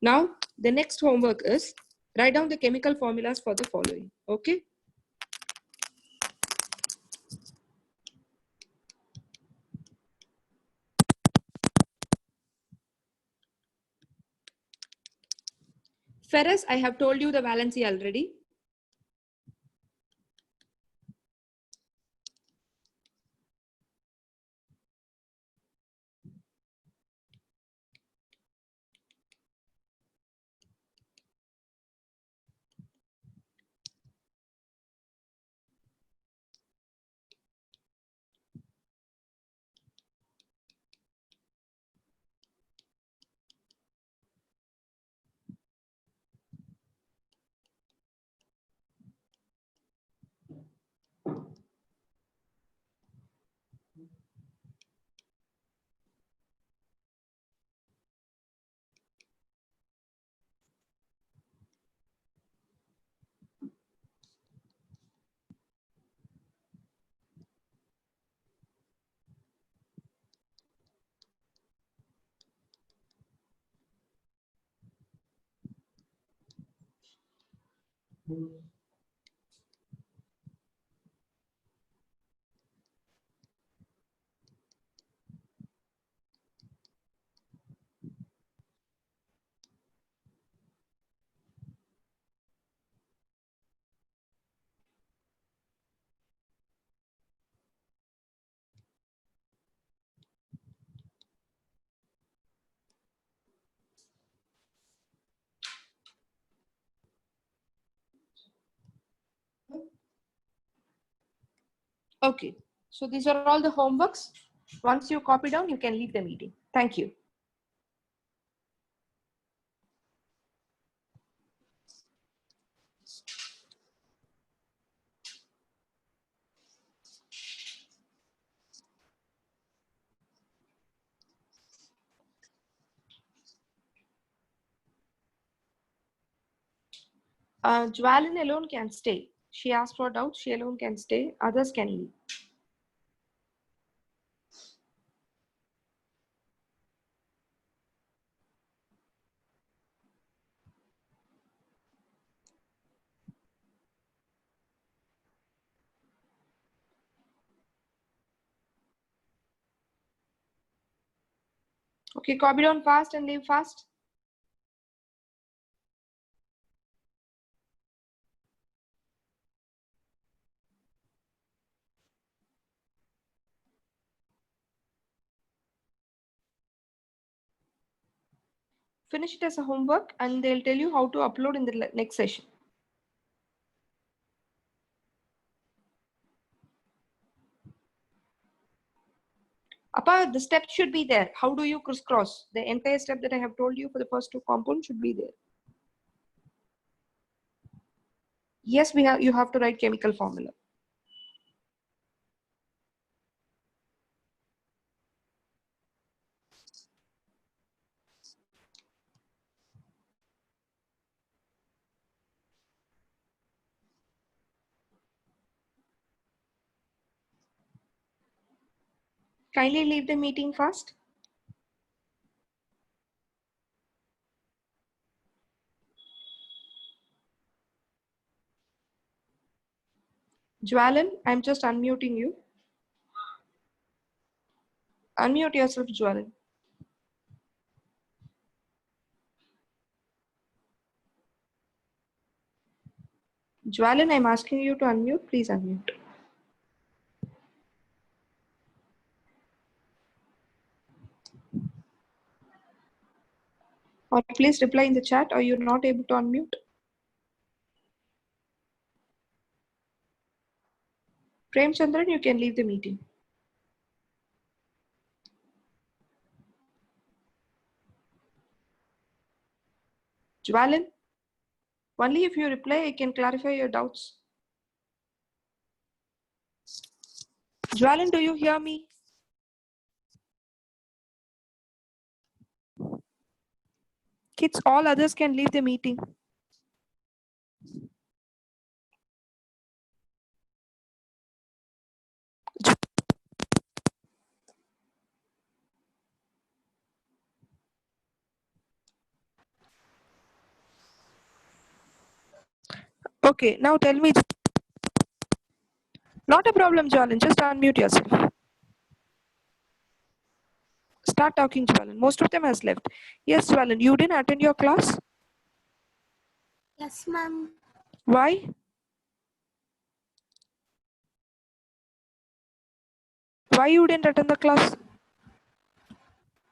Speaker 1: Now, the next homework is write down the chemical formulas for the following. Okay? Ferrous, I have told you the valency already. Okay, so these are all the homeworks. Once you copy down, you can leave the meeting. Thank you. Jwalin alone can stay. She asked for doubts. She alone can stay. Others can leave. Okay, copy down fast and leave fast. Finish it as a homework and they'll tell you how to upload in the next session. Appa, the steps should be there. How do you crisscross? The entire step that I have told you for the first two compounds should be there. Yes, you have to write chemical formula. Kindly leave the meeting fast. Jwalin, I'm just unmuting you. Unmute yourself, Jwalin. Jwalin, I'm asking you to unmute. Please unmute. Or please reply in the chat, or you're not able to unmute. Prem Chandran, you can leave the meeting. Jwalin, only if you reply, I can clarify your doubts. Jwalin, do you hear me? Kids, all others can leave the meeting. Okay, now tell me. Not a problem, Jwalin. Just unmute yourself. Start talking, Jwalin. Most of them has left. Yes, Jwalin, you didn't attend your class?
Speaker 4: Yes, ma'am.
Speaker 1: Why? Why you didn't attend the class?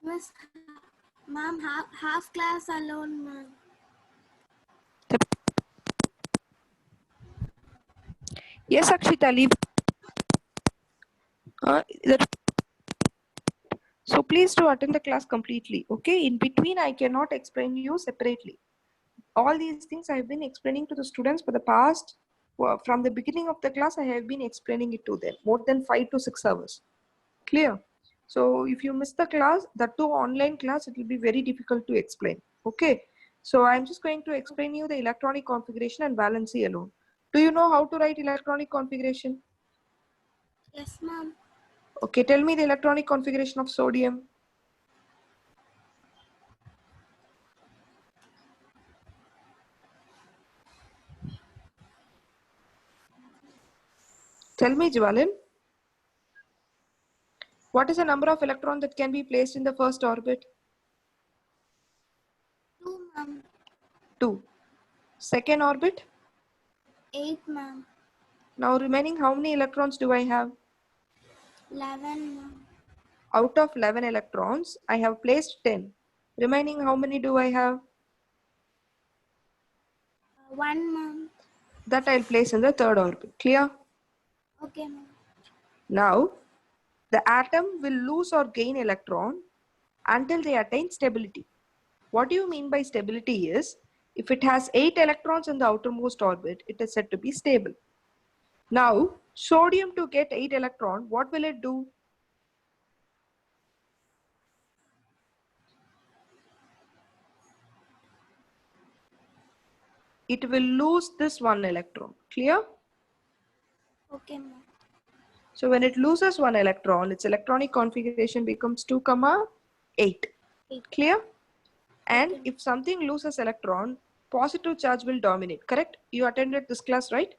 Speaker 4: Miss, ma'am, half class alone, ma'am.
Speaker 1: Yes, Akshita, leave. That So please do attend the class completely. Okay, in between I cannot explain you separately. All these things I have been explaining to the students for the past, from the beginning of the class I have been explaining it to them more than 5 to 6 hours. Clear? So if you miss the class, that too online class, it will be very difficult to explain. Okay, so I'm just going to explain you the electronic configuration and valency alone. Do you know how to write electronic configuration?
Speaker 4: Yes, ma'am.
Speaker 1: Okay, tell me the electronic configuration of sodium. Tell me, Jwalin. What is the number of electrons that can be placed in the first orbit?
Speaker 4: 2, ma'am.
Speaker 1: 2. Second orbit?
Speaker 4: 8, ma'am.
Speaker 1: Now remaining, how many electrons do I have?
Speaker 4: 11, ma'am.
Speaker 1: Out of 11 electrons, I have placed 10. Remaining, how many do I have?
Speaker 4: 1, ma'am.
Speaker 1: That I'll place in the third orbit. Clear?
Speaker 4: Okay, ma'am.
Speaker 1: Now, the atom will lose or gain electron until they attain stability. What do you mean by stability is, if it has 8 electrons in the outermost orbit, it is said to be stable. Now, sodium to get 8 electron, what will it do? It will lose this 1 electron. Clear?
Speaker 4: Okay, ma'am.
Speaker 1: So when it loses 1 electron, its electronic configuration becomes 2, 8.
Speaker 4: 8.
Speaker 1: Clear? And
Speaker 4: Okay.
Speaker 1: if something loses electron, positive charge will dominate. Correct? You attended this class, right?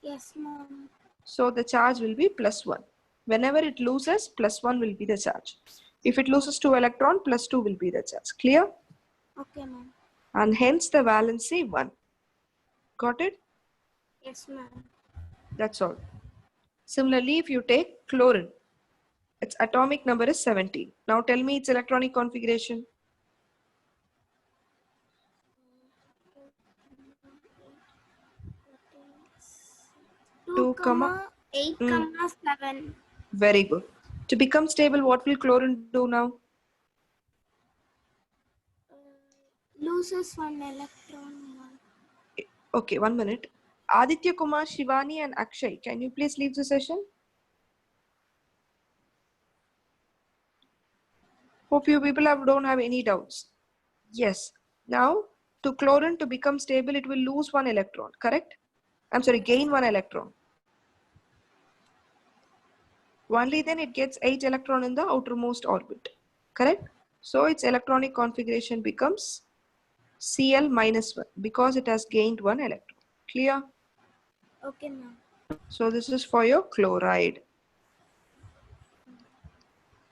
Speaker 4: Yes, ma'am.
Speaker 1: So the charge will be +1. Whenever it loses, +1 will be the charge. If it loses 2 electron, +2 will be the charge. Clear?
Speaker 4: Okay, ma'am.
Speaker 1: And hence the valency 1. Got it?
Speaker 4: Yes, ma'am.
Speaker 1: That's all. Similarly, if you take chlorine, its atomic number is 17. Now tell me its electronic configuration. 2,
Speaker 4: 8, 7.
Speaker 1: Very good. To become stable, what will chlorine do now?
Speaker 4: Loses 1 electron, ma'am.
Speaker 1: Okay, 1 minute. Aditya Kumar, Shivani and Akshay, can you please leave the session? Hope you people don't have any doubts. Yes. Now, to chlorine to become stable, it will lose 1 electron, correct? I'm sorry, gain 1 electron. Only then it gets 8 electron in the outermost orbit, correct? So its electronic configuration becomes Cl minus 1 because it has gained 1 electron. Clear?
Speaker 4: Okay, ma'am.
Speaker 1: So this is for your chloride.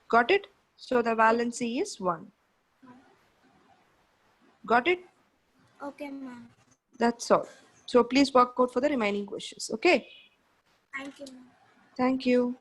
Speaker 1: Got it? So the valency is 1. Got it?
Speaker 4: Okay, ma'am.
Speaker 1: That's all. So please work out for the remaining questions. Okay?
Speaker 4: Thank you, ma'am.
Speaker 1: Thank you.